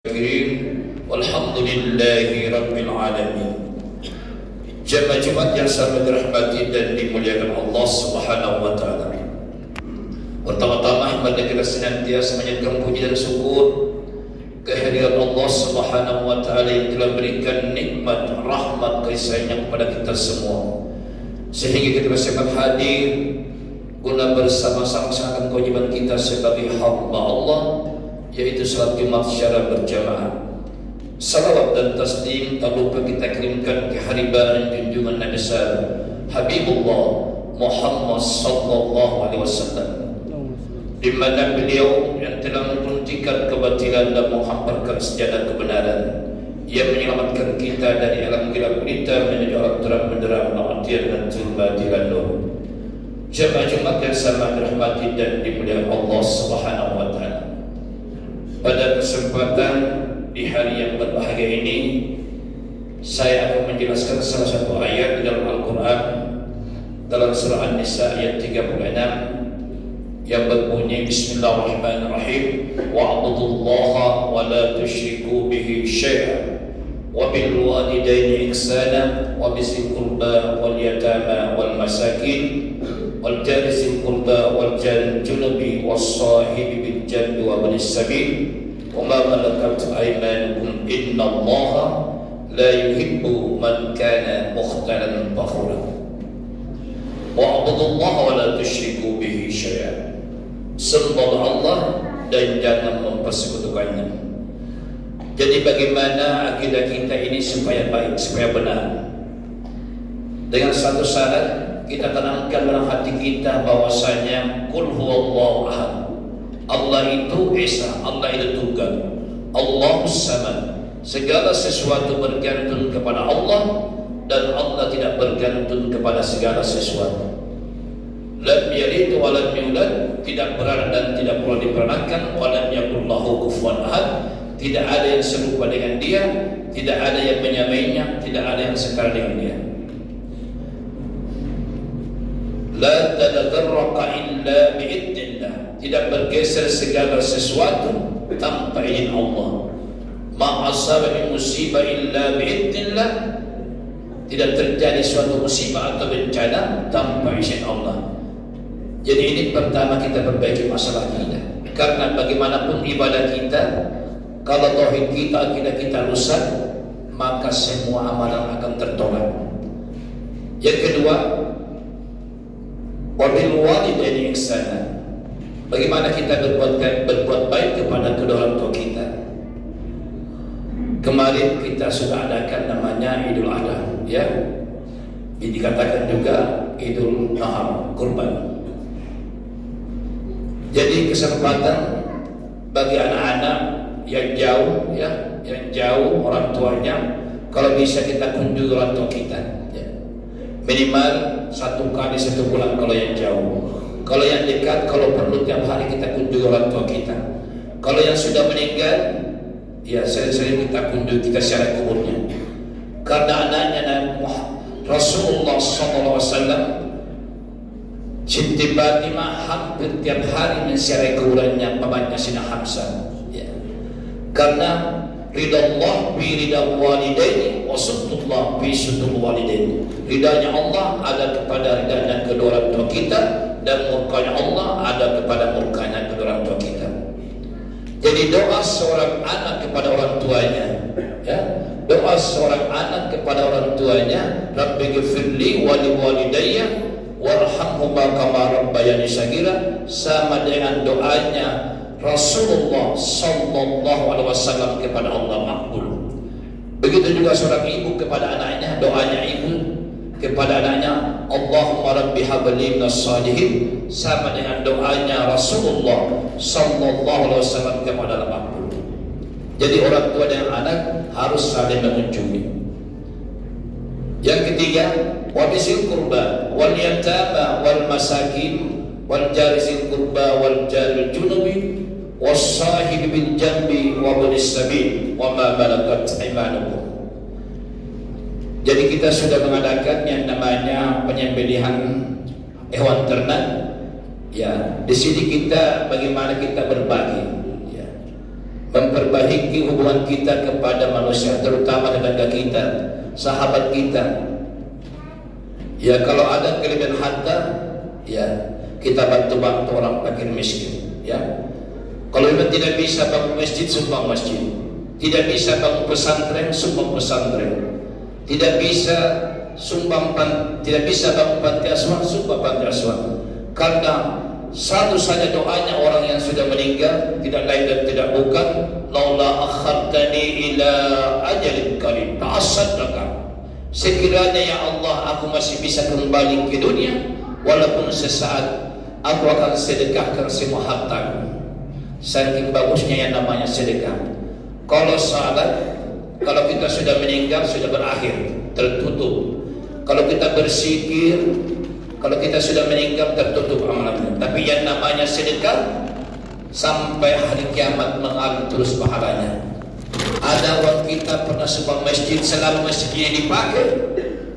Walhamdulillahi Rabbil Alamin. Jemaah Jumat yang sangat dirahmati dan dimuliakan Allah Subhanahu wa Ta'ala. Pertama-tama hendaknya kita senantiasa menyatakan puji dan syukur kehadiran Allah Subhanahu wa Ta'ala yang telah berikan nikmat, rahmat, kasih-Nya kepada kita semua, sehingga kita bisa hadir guna bersama-sama melaksanakan kewajiban kita sebagai hamba Allah, yaitu salat Jumat secara berjamaah. Salawat dan taslim tak lupa kita kirimkan ke hariban junjungan Nabi besar Habibullah Muhammad sallallahu alaihi wasallam, di mana beliau yang telah menghentikan kebatilan dan menghamparkan sejalan kebenaran, yang menyelamatkan kita dari alam gelap gulita menuju alam terang benderang pengertian dan kebatilan nur. Jemaah Jumat yang sama dirahmati dan dimuliakan Allah Subhanahu wa Ta'ala. Pada kesempatan di hari yang berbahagia ini, saya akan menjelaskan salah satu ayat di dalam Al-Quran, dalam surah An-Nisa ayat 36 yang berbunyi Bismillahirrahmanirrahim, wa'budullaha wa la tusyriku bihi syai'an wa bil walidaini ihsana wa bizil qurba wal yatama wal masakin wal jari zil qurba wal jari junubi was sahibi bil janbi wa banis sabil wa ma malakat aymanukum innallaha la yuhibbu man kana mukhtalan fakhura. Wa'budullaha wa la tusyriku bihi syai'an. Sembahlah Allah dan jangan mempersekutukannya. Jadi bagaimana akidah kita ini supaya baik, supaya benar? Dengan satu syarat, kita tanamkan dalam hati kita bahwasanya qul huwallahu ahad. Allah itu Esa, Allah itu Tunggal, Allahus Samad. Segala sesuatu bergantung kepada Allah dan Allah tidak bergantung kepada segala sesuatu. Lam yalid wa lam yulad, tidak beranak dan tidak pula diperanakan. Wa lam yakul lahu kufuwan ahad, tidak ada yang serupa dengan dia, tidak ada yang menyamainya, tidak ada yang setara dengan dia. La tatadarraqa illa bi'idnillah, tidak bergeser segala sesuatu tanpa izin Allah. Ma asaba min musibah illa bi'idnillah, tidak terjadi suatu musibah atau bencana tanpa izin Allah. Jadi ini pertama kita perbaiki masalah kita, karena bagaimanapun ibadah kita, kalau tauhid kita, akidah kita rusak, maka semua amalan akan tertolak. Yang kedua, wabil walidaini ihsana, bagaimana kita berbuat baik kepada kedua orang tua kita. Kemarin kita sudah adakan namanya Idul Adha, ya, dikatakan juga Idul Nahar, kurban. Jadi kesempatan bagi anak-anak yang jauh, ya, yang jauh orang tuanya, kalau bisa kita kunjungi orang tua kita, ya. Minimal 1 kali 1 bulan kalau yang jauh. Kalau yang dekat, kalau perlu tiap hari kita kunjungi orang tua kita. Kalau yang sudah meninggal, ya sering-sering kita kunjungi, kita ziarah kuburnya. Karena anaknya Rasulullah SAW, Siti Fatimah hampir tiap hari menziarahi kuburannya pamannya Sina Hamzah, ya. Karena ridallah bi ridal walidaini wa sutullah bi sutul walidaini. Ridanya Allah ada kepada ridanya kedua orang tua kita, dan murkanya Allah ada kepada murkanya kedua orang tua kita. Jadi doa seorang anak kepada orang tuanya, ya, doa seorang anak kepada orang tuanya, Rabbighfirli wa liwalidayya warhamhuma kama rabbayani shaghira, sama dengan doanya Rasulullah sallallahu alaihi wasallam kepada Allah makbul. Begitu juga seorang ibu kepada anaknya, doanya ibu kepada anaknya, Allahumma rabbi habli minas salihin, sama dengan doanya Rasulullah sallallahu alaihi wasallam kepada Allah makbul. Jadi orang tua dan anak harus saling mengunjungi. Yang ketiga, wa bizil qurba wal yatama wal masakin wal jari zil qurba wal jari junubi was sahibi bil janbi wa banis sabil wa ma malakat aymanukum. Jadi kita sudah mengadakan yang namanya penyembelihan hewan ternak, ya. Di sini kita bagaimana kita berbagi, ya. memperbaiki hubungan kita kepada manusia, terutama tetangga kita, sahabat kita. Ya, kalau ada kelebihan harta, ya kita bantu-bantu orang fakir miskin. Ya, kalau memang tidak bisa bangun masjid, sumbang masjid. Tidak bisa bangun pesantren, sumbang pesantren. Tidak bisa bangun panti asuhan, sumbang panti asuhan. Karena satu saja doanya orang yang sudah meninggal, tidak lain dan tidak bukan, laula akhartani ila ajalin qarib ta'asaddaq. Sekiranya ya Allah aku masih bisa kembali ke dunia, walaupun sesaat, aku akan sedekahkan semua hartaku. Saking bagusnya yang namanya sedekah. Kalau salat, kalau kita sudah meninggal, sudah berakhir, tertutup. Kalau kita berzikir, kalau kita sudah meninggal, tertutup amalannya. Tapi yang namanya sedekah, sampai hari kiamat mengalir terus pahalanya. Ada orang kita pernah sumbang masjid, selama masjidnya dipakai,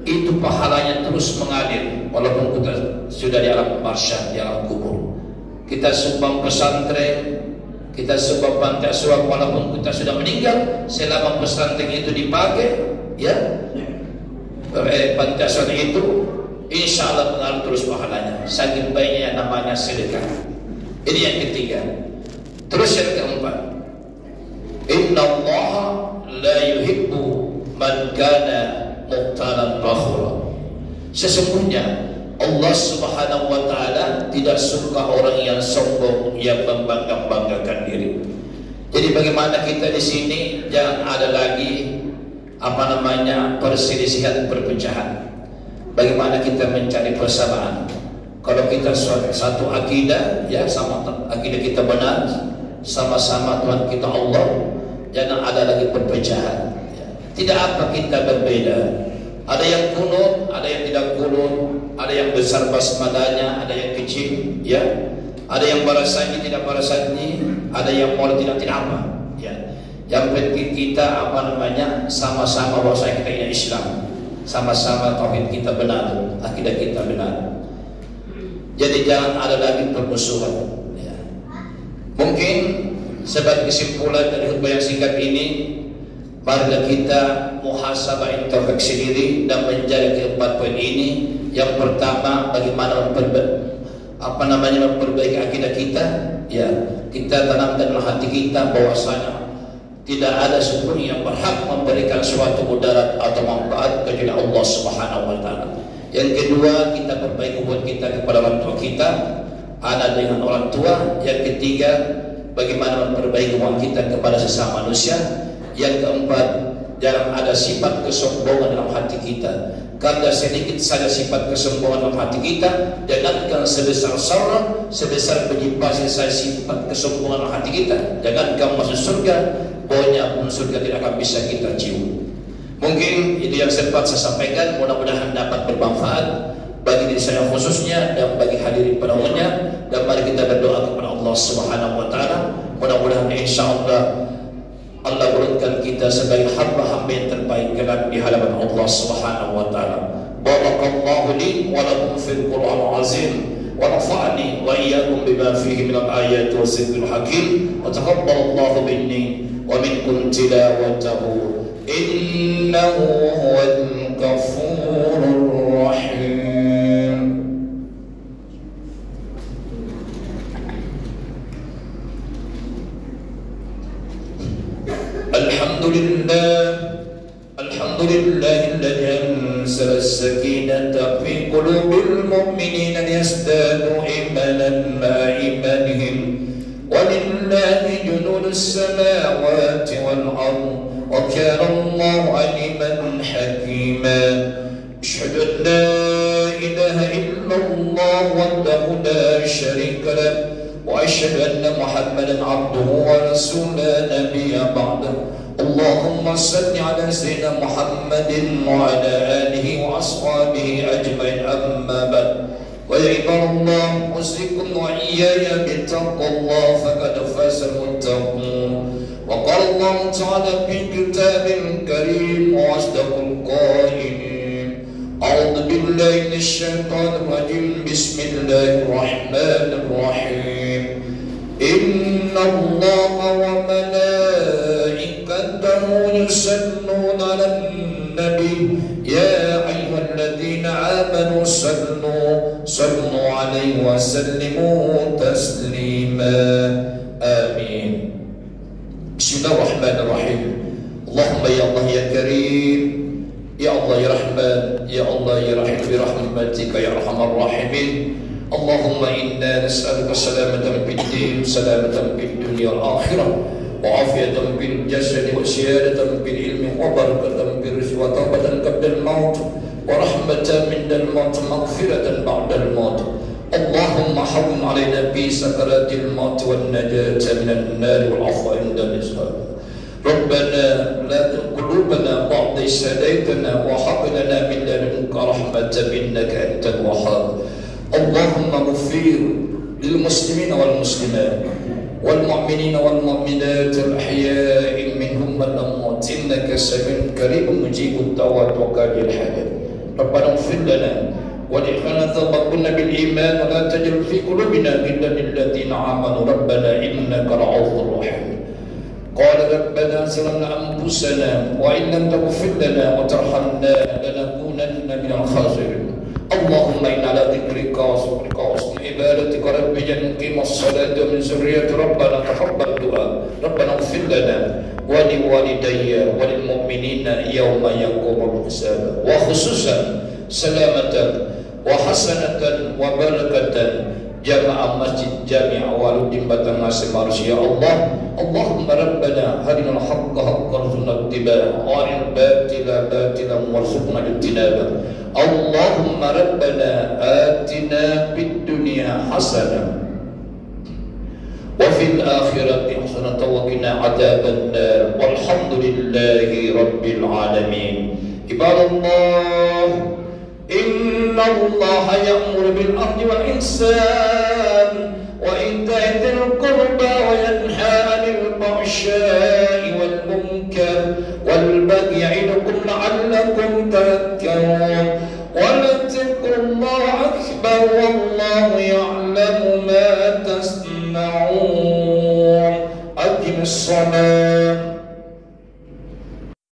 itu pahalanya terus mengalir, walaupun kita sudah di alam barzakh, di alam kubur. Kita sumbang pesantren, kita sumbang panti asuhan, walaupun kita sudah meninggal, selama pesantren itu dipakai, ya, panti asuhan itu, insya Allah mengalir terus pahalanya. Saking baiknya yang namanya sedekah. Ini yang ketiga. Terus yang keempat, Inna Allah la yuhibbu man kana muqtalan fakhura. Sesungguhnya Allah Subhanahu wa taala tidak suka orang yang sombong, yang membangga-banggakan diri. Jadi bagaimana kita di sini jangan ada lagi perselisihan, perpecahan. Bagaimana kita mencari persamaan? Kalau kita satu akidah, ya sama akidah kita benar, sama-sama Tuhan kita Allah, jangan ada lagi perpecahan. Tidak apa kita berbeda. Ada yang kunut, ada yang tidak kunut, ada yang besar basmadanya, ada yang kecil, ya. Ada yang barasanyi, tidak barasanyi, ada yang mau tidak apa, ya. Yang penting kita sama-sama bahwa kita ini Islam, sama-sama tauhid kita benar, akidah kita benar. Jadi jangan ada lagi permusuhan, ya. Mungkin sebagai kesimpulan dari khutbah yang singkat ini, marilah kita muhasabah introspeksi diri dan menjaga keempat poin ini. Yang pertama, bagaimana memperbaiki akidah kita, ya. Kita tanamkan dalam hati kita bahwasanya tidak ada sesuatu yang berhak memberikan suatu mudarat atau manfaat kecuali Allah Subhanahu wa taala. Yang kedua, kita perbaiki hubungan kita kepada orang tua kita, anak dengan orang tua. Yang ketiga, bagaimana memperbaiki hubungan kita kepada sesama manusia. Yang keempat, jangan ada sifat kesombongan dalam hati kita. Karena sedikit saja sifat kesombongan dalam hati kita, jangankan sebesar sarah, sebesar penyimpangan saya sifat kesombongan dalam hati kita, jangankan masuk surga, pokoknya pun surga tidak akan bisa kita cium. Mungkin itu yang sempat saya sampaikan, mudah-mudahan dapat bermanfaat bagi diri saya khususnya dan bagi hadirin pada umumnya. Dan mari kita berdoa kepada Allah Subhanahu wa taala, mudah-mudahan insyaallah Allah berikan kita sebagai hamba-hamba yang terbaik kelak di hadapan Allah Subhanahu wa taala. Barakallahu li wa lakum fil Qur'anil azim wa nafa'ani wa iyyakum bima fihi minal ayati was zikril hakim wa taqabbalallahu minni wa minkum tilawatahu innahu huwal ghafurur rahim. Alhamdulillah alladzi anzala as-sakinata fi qulubil mu'minina liyazdadu imanan ma'a imanihim walillahi junudus samawati wal ardh wa kana Allahu 'aliman hakima. Asyhadu an la ilaha illallah wahdahu la syarika lahu wa asyhadu anna Muhammadan 'abduhu wa rasuluhu la nabiyya ba'dahu. Allahumma salli ala sayyidina Muhammadin wa ala alihi wa ashabihi ajma'in, amma ba'd. Wa ya ibadallah, usikum wa iyaya bittaqwallah faqad faza al-muttaqun. Wa qala Allah ta'ala fi kitabil karim wa asdaqul qailin. A'udzu billahi minasy syaithanir rajim. Bismillahirrahmanirrahim. Inna Allaha wa malaikatahu وملائكته يصلون على النبي يا أيها الذين آمنوا صلوا عليه وسلموا تسليما آمين. بسم الله الرحمن الرحيم. اللهم يا الله يا كريم، يا الله يا رحمن، يا الله يا رحيم برحمتك يا أرحم الراحمين. اللهم إنا نسألك سلامة في الدين، سلامة في الدنيا والآخرة، وعافية في الجسد، وزيادة في العلم، وبركة في الرزق، وتوبة قبل الموت، ورحمة من الموت، مغفرة بعد الموت. اللهم حول علينا في سكرات الموت والنجاة من النار والعفو عند الحساب. ربنا لا تزغ قلوبنا بعد إذ هديتنا وهب لنا من لدنك رحمة إنك أنت الوهاب. اللهم اغفر للمسلمين والمسلمات والمؤمنين والمؤمنات الأحياء منهم والأموات إنك سميع قريب مجيب الدعوات وقاضي الحاجات. ربنا اغفر لنا ولإخواننا سبقونا بالإيمان ولا تجعل في قلوبنا غلا للذين آمنوا ربنا إنك رؤوف رحيم. قال ربنا ظلمنا أنفسنا وإن لم تغفر لنا وترحمنا لنكونن من الخاسرين. اللهم إنا على ذكرك وشكرك وحسن عبادتك رب نقيم الصلاة من ذرية ربنا تقبل دعاء. ربنا اغفر لنا ولوالدي وللمؤمنين يوم يقوم الحساب. وخصوصا سلامة وحسنة وبركة جمع مسجد جامع والدين batang Asim Arsi ya Allah. Allahumma rabbana harina al-haqqa haqqan warzuqna ittiba'ah wa arina al-batila batilan warzuqna ijtinabah. Allahumma rabbana atina fid dunya hasanah wa fil akhirati hasanatan wa qina adzaban nar. Walhamdulillahi rabbil alamin. Ibadallah, inna Allah ya'muru bil 'adli wal ihsan wa ita'i dzil qurba wa yanha 'anil fahsya'i wal munkar wal baghi ya'idukum la'allakum tadhakkarun.